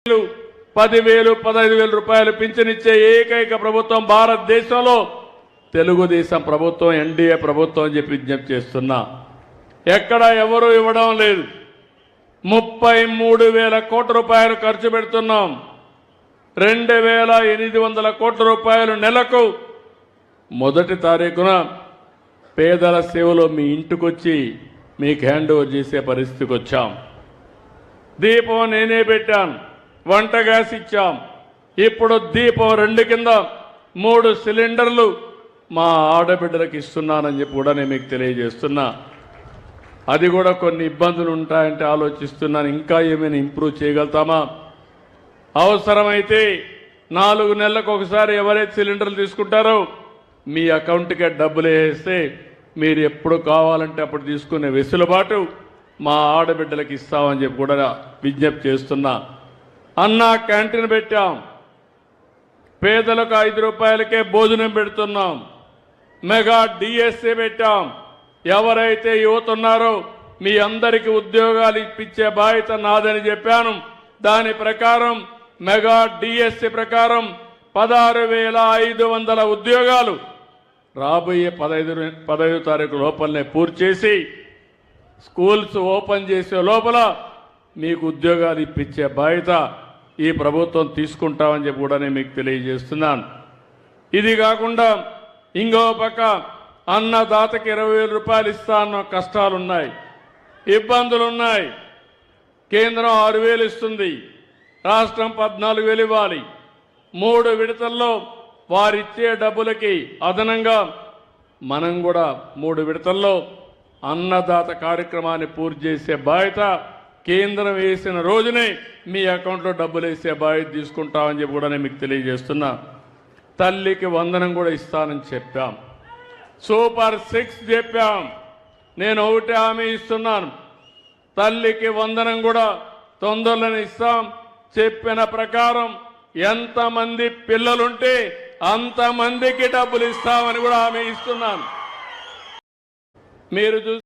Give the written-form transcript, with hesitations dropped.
10,000, 15,000 రూపాయలు పింఛనిచ్చే ఏకైక ప్రభుత్వం భారతదేశంలో తెలుగుదేశం ప్రభుత్వం, ఎన్డీఏ ప్రభుత్వం అని చెప్పి విజ్ఞప్తి చేస్తున్నా. ఎక్కడ ఎవరు ఇవ్వడం లేదు. 33,000 కోట్ల రూపాయలు ఖర్చు పెడుతున్నాం. 2,800 కోట్ల రూపాయలు నెలకు మొదటి తారీఖున పేదల సేవలో మీ ఇంటికొచ్చి మీకు హ్యాండ్ ఓవర్ చేసే పరిస్థితికి వచ్చాం. దీపం నేనే పెట్టాను, వంట గ్యాస్ ఇచ్చాం. ఇప్పుడు దీపం 2 కింద 3 సిలిండర్లు మా ఆడబిడ్డలకు ఇస్తున్నానని చెప్పి కూడా నేను మీకు తెలియజేస్తున్నా. అది కూడా కొన్ని ఇబ్బందులు ఉంటాయంటే ఆలోచిస్తున్నాను, ఇంకా ఏమైనా ఇంప్రూవ్ చేయగలుగుతామా. అవసరమైతే 4 నెలలకు ఒకసారి ఎవరైతే సిలిండర్లు తీసుకుంటారో మీ అకౌంట్కే డబ్బులు వేస్తే మీరు ఎప్పుడు కావాలంటే అప్పుడు తీసుకునే వెసులుబాటు మా ఆడబిడ్డలకు ఇస్తామని చెప్పి కూడా విజ్ఞప్తి చేస్తున్నా. అన్నా క్యాంటీన్ పెట్టాం, పేదలకు 5 రూపాయలకే భోజనం పెడుతున్నాం. మెగా డిఎస్సీ పెట్టాం. ఎవరైతే యువత ఉన్నారో మీ అందరికీ ఉద్యోగాలు ఇప్పించే బాధ్యత నాదని చెప్పాను. దాని ప్రకారం మెగా డిఎస్సీ ప్రకారం 16,500 ఉద్యోగాలు రాబోయే 15 తారీఖు లోపలనే పూర్తి చేసి స్కూల్స్ ఓపెన్ చేసే లోపల మీకు ఉద్యోగాలు ఇప్పించే బాధ్యత ఈ ప్రభుత్వం తీసుకుంటామని చెప్పి కూడా నేను మీకు తెలియజేస్తున్నాను. ఇది కాకుండా ఇంకో పక్క అన్నదాతకి 20,000 రూపాయలు ఇస్తా అన్న కష్టాలున్నాయి, ఇబ్బందులున్నాయి. కేంద్రం 6,000 ఇస్తుంది, రాష్ట్రం 14,000 ఇవ్వాలి. 3 విడతల్లో వారిచ్చే డబ్బులకి అదనంగా మనం కూడా 3 విడతల్లో అన్నదాత కార్యక్రమాన్ని పూర్తి చేసే బాధ్యత కేంద్రం వేసిన రోజునే మీ అకౌంట్లో డబ్బులు వేసే బాధ్యత తీసుకుంటామని చెప్పి కూడా నేను మీకు తెలియజేస్తున్నా. తల్లికి వందనం కూడా ఇస్తానని చెప్పాం. సూపర్ 6 చెప్పాం. నేను ఒకటే హామీ ఇస్తున్నాను, తల్లికి వందనం కూడా తొందరలోనే ఇస్తాం. చెప్పిన ప్రకారం ఎంతమంది పిల్లలుంటే అంతమందికి డబ్బులు ఇస్తామని కూడా హామీ ఇస్తున్నాను. మీరు